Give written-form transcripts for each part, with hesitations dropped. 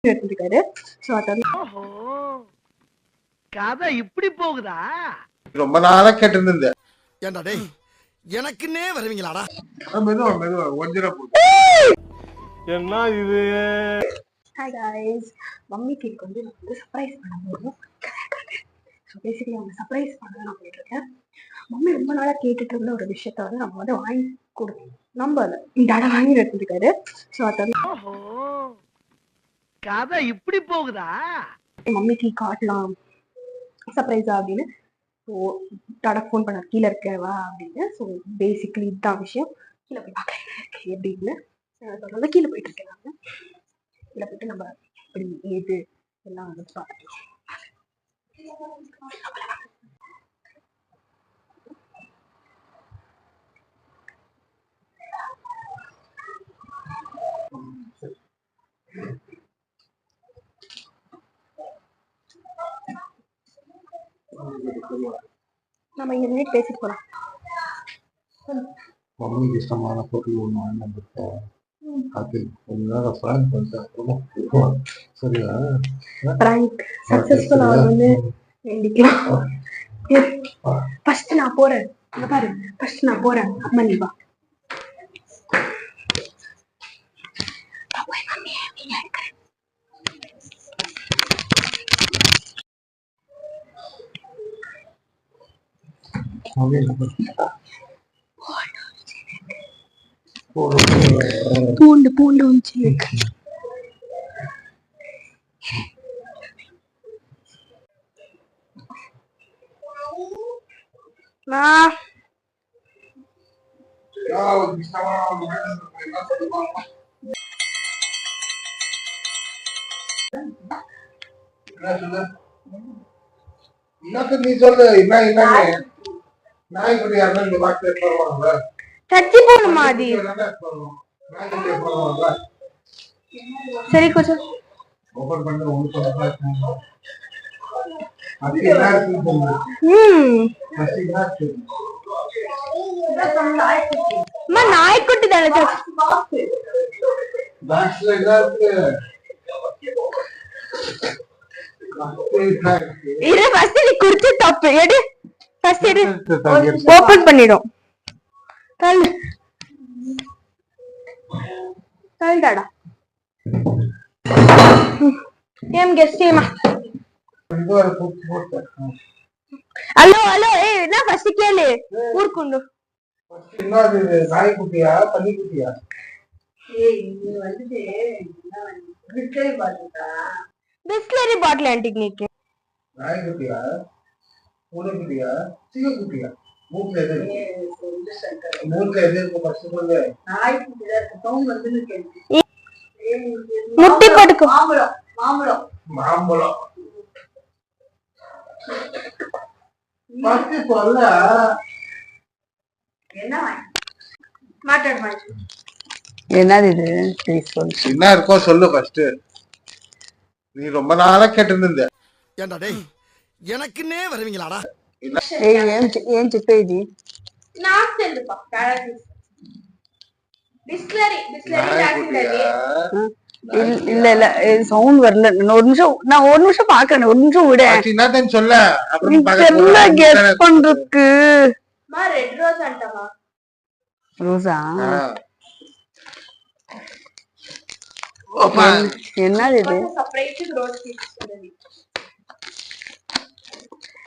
எடுத்திருக்காரு. சோ அதான் கதை இப்படி போகுதா? ரொம்ப நாளா கேட்டிருந்தேன். ஏண்டா டேய் எனக்குன்னே வருவீங்களாடா? மெதுவா மெதுவா ஒஞ்சிர போகுது. என்ன இது? ஹாய் गाइस, மம்மிக்கு வந்து நான் வந்து சர்ப்ரைஸ் பண்ண போறோம். சோ பேசிக்கலி அவங்க சர்ப்ரைஸ் பண்ண நான் போயிட்டு இருக்கேன். மம்மி ரொம்ப நாளா கேட்டுட்டு இருந்த ஒரு விஷயத்த வந்து நம்ம வந்து வாங்கி கொடுக்கணும். நம்பல டாடா வாங்கி எடுத்திருக்காரு. சோ அதான் கதை இப்படி போகுதா? மம்மிக்கு காட்டலாம் சர்ப்ரைஸா அப்படின்னு. ஸோ டாடா ஃபோன் பண்ண கீழே இருக்கவா அப்படின்னு. ஸோ பேசிக்கலி இதுதான் விஷயம். கீழே போய் பார்க்க எப்படின்னு சொல்றது. கீழே போயிட்டு இருக்கேன் நான். கீழே போயிட்டு நம்ம இப்படி ஏது எல்லாம் வந்து பார்க்கலாம். நம்ம இங்க நின்று பேசிட்டு போலாம். மம்மிக்கு இஷ்டமான பொருள் ஒன்று வாங்கி வந்துருக்கேன். அது கொஞ்ச நேரம் பிராங்க் பண்ணிட்டேன். சரியா? பிராங்க் சக்சஸ்ஃபுல்லா வந்து வேண்டிக்கலாம். ஃபர்ஸ்ட் நான் போறேன். இங்க பாரு, ஃபர்ஸ்ட் நான் போறேன். அம்மா நீ வா. பூண்டு பூண்டு வந்துச்சு. நீ சொல்லு என்ன என்னன்னு. நாய்க்குட்டி யாருன்னு பார்த்து வருவாங்க. சச்சி போணுமா அது? சரி கொஞ்சம் ஓபன் பண்ணி ஒன்று சொல்லுங்க. அது என்ன இருக்குன்னு சொல்லுங்க. அம்மா நாய்க்குட்டி தானே பாக்ஸ்ல என்ன இருக்கு? இரு ஃபர்ஸ்ட் நீ குடிச்ச தப்பு எடு. ஃபர்ஸ்ட் எடு. ஓபன் பண்ணிடும். தள்ளு தள்ளுடாடா. ஏம் கெஸ்ட் ஏமா. ஹலோ ஹலோ ஏய் என்ன ஃபர்ஸ்ட் கேளு. ஊர்க்குண்டு என்னது நாய்க்குட்டியா பன்னிக்குட்டியா? ஏய் நீ வந்து பிஸ்லரி பாட்டிலா? பிஸ்லரி பாட்டில் ஆன்டிக் நீக்கு. நாய்க்குட்டியா பூனைக்குட்டியா சிங்கக்குட்டியா? மூக்குல எது இருக்கு? மூக்குல எது இருக்கு ஃபர்ஸ்ட் சொல்லு. நாய்க்குட்டி தான் இருக்கு. சவுண்ட் வந்து கேட்குது. முட்டி படுக்கு. மாம்பழம் மாம்பழம் மாம்பழம் ஃபர்ஸ்ட் சொல்ல. என்ன மாட்டாடு மாட்டு என்னது இது? ப்ளீஸ் சொல்லு. என்ன இருக்கோ சொல்லு ஃபர்ஸ்ட். நீ ரொம்ப நாளா கேட்டிருந்த. ஏண்டா டேய் எனக்குன்னே வருவீங்களாடா? ஏய் ஏன் చెప్పేది? నాకు తెలుపా ప్యారాడైస్ பிஸ்லரி நாய்க்குட்டியா? இல்ல இல்ல சவுண்ட் வரல. நான் ஒரு நிமிஷம் பாக்குறேன். ஒரு நிமிஷம் விட. என்னன்னு சொல்ல. அப்புறம் இதெல்லாம் கெஸ் பண்றதுக்கு. மா ரெட் ரோஸ் అంటமா. ரோஸா? ஓப்பா என்னது இது? செப்பரேட் ரோஸ் பீஸ் ఉంది.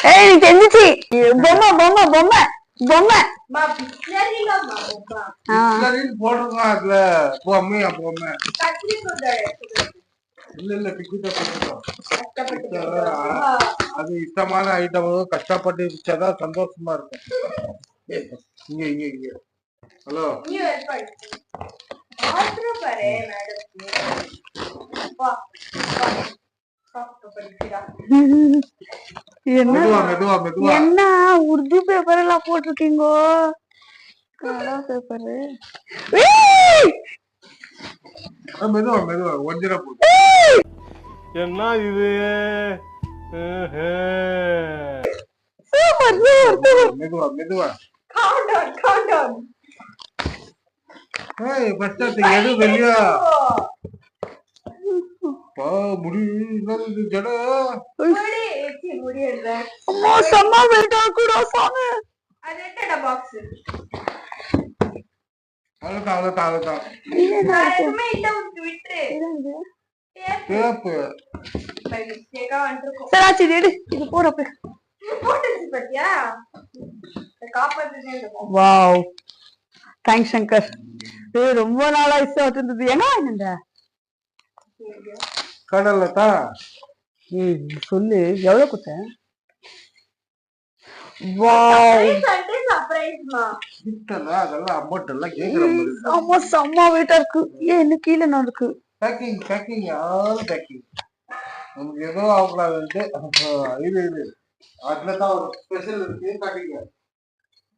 ஏய் நீ செஞ்சிச்சி. பொம்மை பொம்மை பொம்மை பொம்மை. மா பிஸ்லரில மா பொம்மை. பிஸ்லரின்னு போடுறோம் அதுல. பொம்மை பொம்மை கத்திரி போடுறாரு. இல்ல டிக்கெட் போட்டுறோம். கஷ்டப்பட்டு அது இஷ்டமான ஐட்டம் கஷ்டப்பட்டு வச்சாதான் சந்தோஷமா இருக்கும். இங்க இங்க இங்க. ஹலோ நீ வெல்கம். ஆர்டர் பாரு மேடம். வா என்ன உருது பேப்பர் எல்லாம் போட்டிருக்கீங்க? கடா பேப்பரு. மெதுவா மெதுவா ஒஞ்சிர போகுது. என்ன இது? மெதுவா மெதுவா. count down. ஏய் ஃபர்ஸ்ட் அது எது வெளிய? அப்பா முடி என்னது ஜடை முடியல அம்மா செம்ம வெயிட்டா இருக்குடா சாமி. அது என்னடா பாக்ஸ் அவ்வளவுதான் எதுவுமே இல்ல உனக்கு விட்டுரு சேப்பு மிஸ்டேக்கா வந்துருக்கும் சரி ஆச்சு இது எடு, இது போறப்ப. போட்டுச்சு பாத்தியா காப்பாத்துனே இருக்கும் வாவ் தேங்க்ஸ் சங்கர். ஏய் ரொம்ப நாளா இஷ்டம் வச்சிருந்தது. எங்க வாங்கினீங்க? கடல்ல தான் ஏய் சொல்லு எவ்வளவு கொடுத்த? வாவ் சர்ப்ரைஸ்மா அதெல்லாம் அமௌண்ட் எல்லாம் கேக்குற மாதிரி ஆமா செம்ம வெயிட்டா இருக்கு. ஏன் இன்னும் கீழே நான் இருக்கு. பேக்கிங் யாரும் பேக்கிங் நமக்கு ஏதோ ஆகக்கூடாது. இது அதுலதான் ஒரு ஸ்பெஷல் இருக்கு.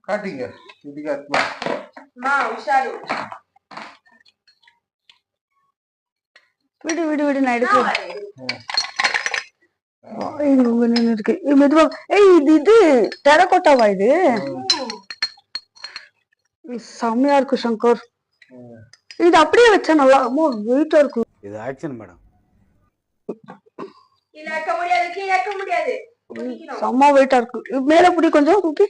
காட்டிங்க இதுக்கு அத்மா உஷாரு விடு நான் எடுக்கிறேன். இருக்கு மெதுவா. ஏய் இது டெரகோட்டாவா? இது செம்மையா இருக்கு சங்கர். இது அப்படியே வச்சா நல்லா வெயிட்டா இருக்கு. இது ஆக்ஷன் மேடம். கீழக்க முடியாது செம்ம வெயிட்டா இருக்கு. மேல புடி கொஞ்சம் தூக்கி.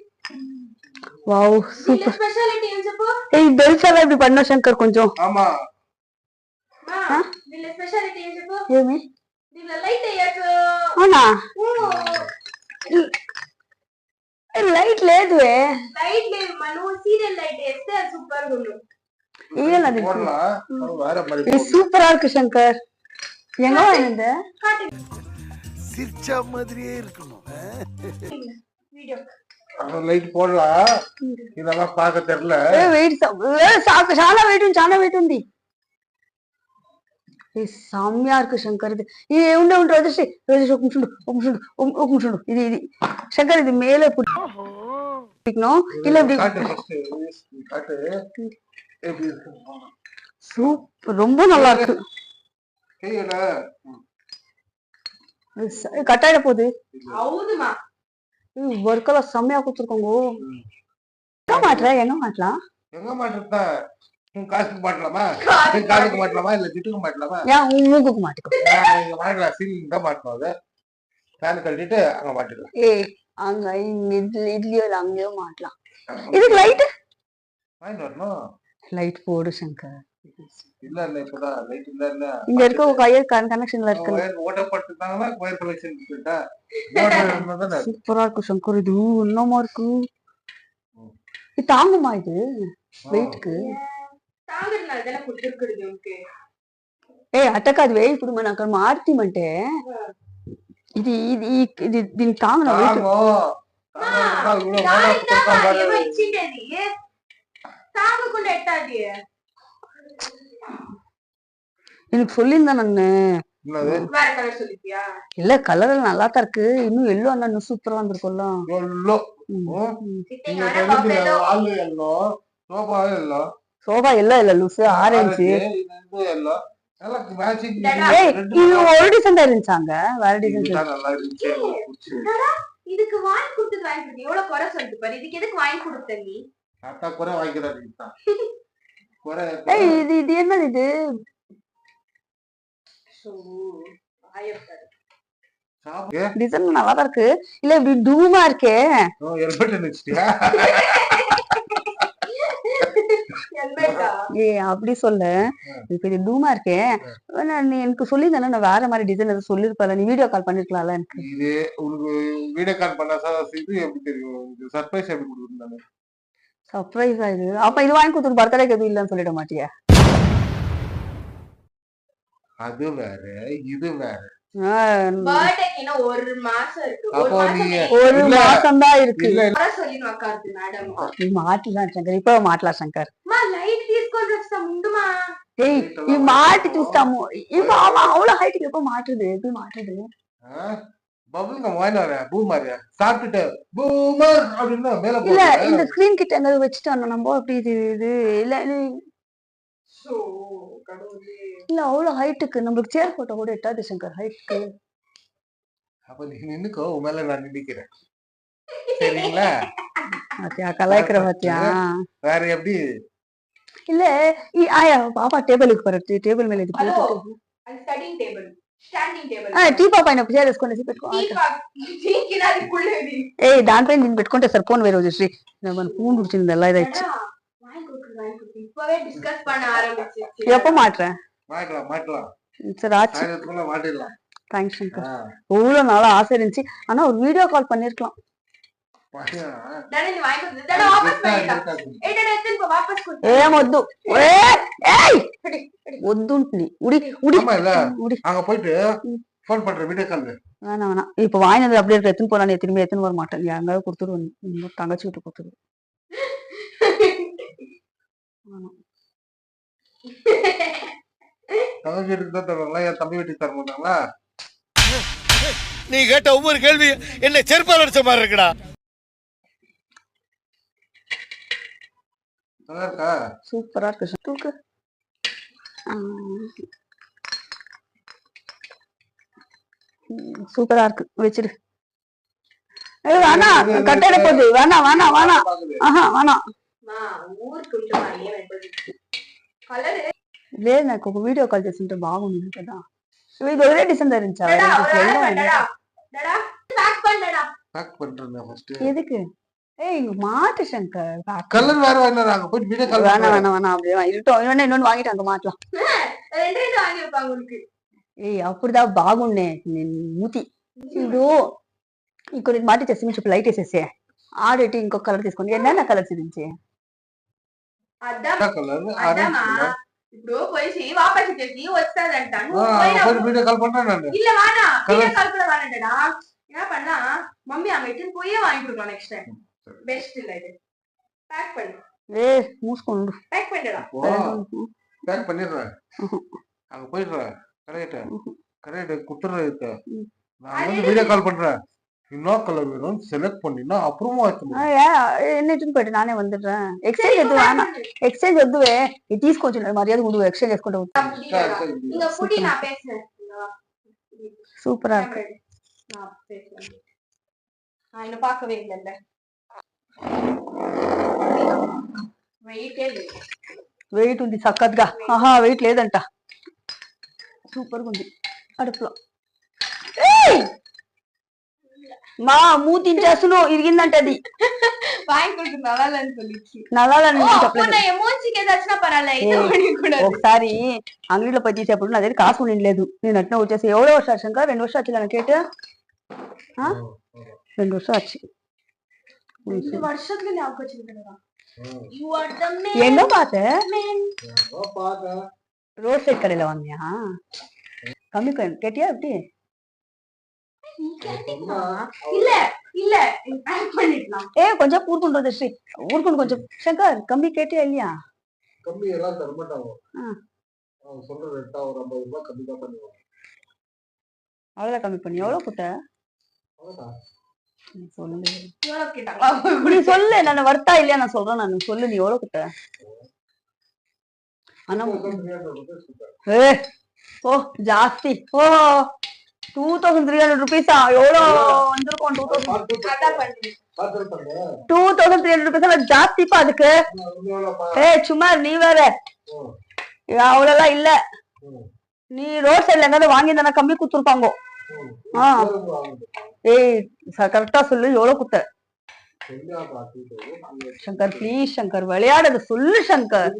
Wow super. ஸ்பெஷாலிட்டி என்னப்போ? ஏய் பெல்ஸ் எல்லாம் இப்படி பண்ண சங்கர் கொஞ்சம். ஆமா దీని స్పెషాలిటీ ఏం చెప్పు ఏమి దీనిలో లైట్ అయ్యాక అవునా లైట్ లేదు లైట్ లేదు మనం సీరియల్ లైట్ వేస్తే సూపర్ గా ఉంది ఏం అది வேற சூப்பரா இருக்கு சங்கர். எங்க வாங்கினது? சிரிச்சா மாதிரியே இருக்கணும். வீடியோ லைட் போடலாம். இதெல்லாம் பார்க்க தெரியல. చాలా వెయిట్ ఉంది. సామ్యా ఇருக்கு శంకర్. ఇది ఉండే రజశ్రీ ఒక నిమిషం ఇది శంకర్ ఇది மேலே பிடிக்கணும். இல்ல இப்படி சூப்பர் ரொம்ப நல்லா இருக்கு. கட்டாயிட போகுது. ಹೌದುமா ஒர்க் எல்லாம் செம்மையா கொடுத்துருக்கோங்க. எங்க மாட்டலாம் உன் காசுக்கு மாட்டலாமா? என் காசுக்கு மாட்டலாமா இல்ல திட்டுக்கு மாட்டலாமா? ஏன் உன் மூக்குக்கு மாட்டிக்கோ. இங்க மாட்டலாம். சீலிங் தான் மாட்டணும். அதை ஃபேன் கட்டிட்டு அங்க மாட்டிக்கலாம். ஏய் அங்க இட்லியோ இல்ல அங்கேயோ மாட்டலாம். இதுக்கு லைட் வாங்கிட்டு வரணும். லைட் போடு சங்கர். இல்ல இப்பதான் லைட் இல்ல இங்க இருக்க கயர் கனெக்ஷன்ல இருக்கு. ஓட்டப்பட்டுட்டாங்கன்னா ஒயர் கனெக்ஷன் போயிட்டா சூப்பரா இருக்கு சங்கர். இது இன்னமா இருக்கு. இது தாங்குமா? இது வெயிட்க்கு தாங்கறதுனால தான குடுக்குறது உங்களுக்கு. ஏய் அட்டக்காது வெயிட் குடுமா நான் மார்த்திమంటే ఇది ఇది ఇది దీని తాంగన వెయిట్ ఏమో ఇచ్చిండేది தாங்கకుండా ఎట్టాది எனக்கு சொல்லிருந்தா நானு. வேற கலர் சொல்லிட்டியா? இல்ல கலர் நல்லா தான் இருக்கு. இன்னும் எல்லோ அண்ணா சூப்பரா இருந்திருக்கும்ல. சோபா எல்லோ இல்ல லூசு ஆரஞ்சு. இது ஒரு டிசைன் தான் இருந்துச்சாங்க. வேற டிசைன் இதுக்கு வாங்கி கொடுத்தது வாங்கி கொடுத்து எவ்வளவு குறை சொல்லிட்டு பாரு. இதுக்கு எதுக்கு வாங்கி கொடுத்த நீ? இது இது என்னது இது? டிசைன் நல்லா தான் இருக்கு. இல்ல இப்படி டூமா இருக்கே. ஏ அப்படி சொல்ல. இப்ப இது டூமா இருக்கே. நீ எனக்கு சொல்லி தானே நான் வேற மாதிரி டிசைன் எதாவது சொல்லிருப்பல. நீ வீடியோ கால் பண்ணிருக்கலாம்ல எனக்கு. இது உனக்கு வீடியோ கால் பண்ணா இது எப்படி தெரியும்? சர்ப்ரைஸ் எப்படி கொடுக்குறாங்க? சர்ப்ரைஸா இது? அப்ப இது வாங்கி கொடுத்து பர்த்டேக்கு எதுவும் இல்லன்னு சொல்லிட மாட்டியா? அது வேற இது வேற. பர்த்டேக்கு இன்னும் ஒரு மாசம் இருக்கு. ஒரு மாசம் தான் இருக்கு. சொல்லி உட்காருது மேடம். நீ மாட்டலாம் சங்கர். இப்ப மாட்டலாம் சங்கர். లైట్ తీసుకొని వస్తా ముందుమా. ஏய் நீ மாட்டி చూస్తాము. இப்ப ஆமா அவ்வளவு ஹைட்டுக்கு எப்ப மாட்டுது? எப்படி மாட்டுது? பபுல்ங்க வாயினாரே பூமர் சாப்பிட்டுட்டு பூமர் அப்படினா மேல போகுது. இல்ல இந்த ஸ்கிரீன் கிட்ட எங்க வச்சிட்டோம் நம்ம. அப்படி இது இல்ல சோ கடவுளே. இல்ல அவ்வளவு ஹைட்டுக்கு நம்மளுக்கு சேர் போட்டோ கூட எட்டாது சங்கர் ஹைட்டுக்கு. அப்ப நீ நின்னுக்கோ. மேல நான் நிக்கிறேன். சரிங்களா? பாத்தியா கலாய்க்கிற பாத்தியா? வேற எப்படி? இல்ல ஆயா பாப்பா டேபிளுக்கு போறது. டேபிள் மேல இது போட்டு அது ஸ்டடிங் டேபிள். స్టాండింగ్ టేబుల్ టీపా పైన చైర్ వేసుకొని పెట్టుకో టీకి నాది కుళ్ళేది దాంట్లో నేను పెట్టుకుంటే సరిపోను వేరే శ్రీ మన పూన్ కుడిచింది ఎలా ఇదాச்சு இப்பவே டிஸ்கஸ் பண்ண ஆரம்பிச்சிருச்சு எப்ப மாட்ற மாட்டலாம் சரி ஆச்சு சாயந்தரத்துக்குள்ள மாட்டிடலாம். தேங்க்ஸ் சங்கர் எவ்வளவு நாளா ஆசை இருந்துச்சு ஆனா ஒரு வீடியோ கால் பண்ணிருக்கலாம் డాడీ ని వాయి కొద్ది డాడీ వాపస్ పెట్టా ఏ డాడీ ఎత్తుకో వాపస్ కొద్ది ఏమొద్దు వద్దుంటుంది ఉడి ఉడి ஆமா இல்ல உடி அங்க போயிட்டு போன் பண்ற வீடியோ கால் வேணாம் வேணாம் இப்ப வாங்கினது அப்படியே இருக்க எத்தனை போனா திரும்பி எத்தனை வர மாட்டேன் எங்காவது கொடுத்துருவேன் தங்கச்சி விட்டு கொடுத்துருவேன் தங்கச்சி வீட்டுக்கு தான் தருவாங்களா என் தம்பி வீட்டுக்கு தர மாட்டாங்களா? நீ கேட்ட ஒவ்வொரு கேள்வி என்ன செருப்பால் அடிச்ச மாதிரி இருக்குடா. நல்லா இருக்கா? சூப்பரா இருக்கு தூக்கு சூப்பரா இருக்கு வச்சிரு வேணாம் கட்டட போகுது வேணாம் வேணாம் வேணாம் ஆஹா வேணாம் మా ఊరు కొంచెం ఏమైపోయింది కలర్ లేదు నాకు ఒక వీడియో కాల్ చేస్తుంటే బాగుంది కదా ఇది ఒరే డిసెంబర్ இருந்துச்சா பேக் பண்றேன் ஃபர்ஸ்ட் எதுக்கு ஏய் இங்க மாட்டு சங்கர் கலர் வேற வேணாம் போய் வீடியோ கால் வேணாம் வேணாம் வேணாம் அப்படியே இருக்கட்டும் இன்னொன்னு வாங்கிட்டு அங்க மாட்டலாம் ரெண்டு வாங்கிருப்பாங்க உங்களுக்கு ఏయ్ అప్పుడుదా బాగుండే మూతి చూడు ఇంకో మాటి చేసి మీకు లైట్ వేసేసే ఆడేటి ఇంకొక కలర్ తీసుకోండి ఎన్న కలర్ చూపించి கலர் అద్దమా ఇప్పుడు పోయి వాపస్ చేసి వస్తాదంట வீடியோ கால் பண்றேன் நான் இல்ல வானா வீடியோ கால் கூட வானடா என்ன பண்ணா மம்மி அங்க இட்டு போயே வாங்கி கொடுக்கலாம் நெக்ஸ்ட் டைம் பெஸ்ட் இல்ல இது பேக் பண்ணு ஏய் மூஸ்கொண்டு பேக் பண்ணடா பேக் பண்ணிடுறேன் அங்க போயிடுறேன் கரெக்ட் குத்துறது நான் வந்து வீடியோ கால் பண்றேன் இன்னொரு கலர் வேணும் செலக்ட் பண்ணினா அப்புறமா என்னட்டுன்னு போயிட்டு நானே வந்துடுறேன் எக்ஸ்சேஞ்ச் எது வேணாம் எக்ஸ்சேஞ்ச் వద్దువే ఇది తీసుకొచ్చి మర్యాద ఉండు ఎక్స్చేంజ్ చేసుకుంటూ நீங்க புடி நான் பேசுறேன் சூப்பரா இருக்கு நான் பேசுறேன் நான் இன்னும் பார்க்கவே இல்லல்ல వెయిట్ ఉంది చక్కగా ఆహా వెయిట్ లేదంట సూపర్ గా ఉంది అడుపులో మా మూతించేస్తును ఇరిగిందంట అది வாங்கி கொடுத்து நல்லாலன்னு சொல்லிச்சு నల్లాలని చెప్పలేదు ఎమోజికి ఏదొచ్చినా పర్వాలేదు ఒకసారి అంగడిలో పోయి తీసేప్పుడు నా దగ్గర కాసు ఉండలేదు నేను అట్లా వచ్చేసి ఎవరో వర్షం శంకర్ 2 வருஷம் ஆச்சு நான் கேட்டு 2 வருஷம் ஆச்சு வருஷத்துல ஞாபகம் வச்சிருக்கேன் எங்க பாத்த ரோட் சைட் கடையில வாங்கியா கம்மி கேட்டியா எப்படி இல்ல இல்ல பேக் பண்ணிடலாம் கொஞ்சம் ஊர்கொண்டு ஸ்ரீ ஊர்கொண்டு கொஞ்சம் சங்கர் கம்மி கேட்டியா இல்லையா கம்மி எல்லாம் தர மாட்டாங்க அவங்க சொல்ற ரேட்டா ஒரு 50 ரூபாய் கம்மி தான் பண்ணுவாங்க அவ்வளவுதான் கம்மி பண்ணி எவ்வளவு குட்ட அவ்வளவுதான் சொல்லு எவ்வளவு கேட்டாங்களா நீ சொல்லு நான் வர்த்தா இல்லையா நான் சொல்றேன் நான் சொல்லு நீ எவ்வளவு குட்ட ஆனா ஓ ஜாஸ்தி ஓ 2300 rupees எவ்வளோ வந்திருக்கும் 2300 rupees ஜாஸ்திப்பா அதுக்கு சும்மா நீ வேற அவ்வளவுலாம் இல்ல நீ ரோட் சைட்ல எங்காவது வாங்கி தானே கம்மி குடுத்துருப்பாங்க ஏய் கரெக்டா சொல்லு எவ்வளவு குத்த சங்கர் ப்ளீஸ் சங்கர் விளையாடுறது சொல்லு சங்கர்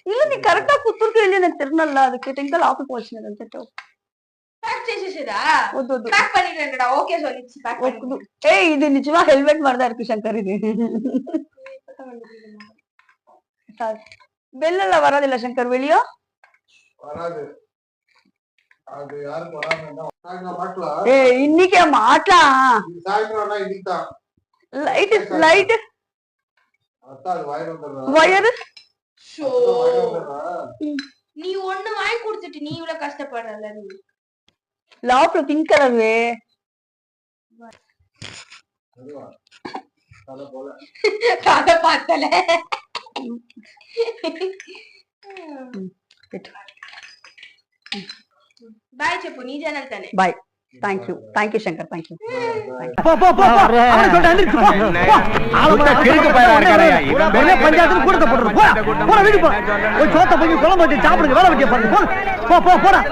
இல்ல நீ కరెక్టా కుతుర్కి వెళ్ళి నేను తిరునల్లా అది ఇంకా లోపలికి వచ్చినది అంతే பேக் చేసేసేదా பேக் பண்ணிட்டேன்டா ஓகே சொல்லிச்சு பேக் பண்ணு ஏய் இது நிஜமா ஹெல்மெட் மாதிரி தான் இருக்கு சங்கர் இது பெல்ல வராதில்ல சங்கர் வெளியோ வராது அது யாருக்கு வராம நான் மாட்டலாம் ஏய் இன்னைக்கே மாட்டலாம் சாயந்தரம்னா இன்னைக்கு தான் லைட் அதான் வயர் வந்துடுறா வயர் ஷோ நீ ஒண்ணு வாங்கி கொடுத்துட்டு நீ இவ்வளவு கஷ்டப்படுறல நீ லாப்ல பிங்க் கலர் அதுவா அத போல அத பார்த்தல బాయ్ చెప్పు నీ ఛానల్ తనే బాయ్ தேங்க்யூ சங்கர், தேங்க்யூ. பஞ்சாயத்து கூடத்தை போடுறோம். வீட்டுக்கு போ. சாப்பிடுங்க, வேலை வைக்க பாருங்க. போடா.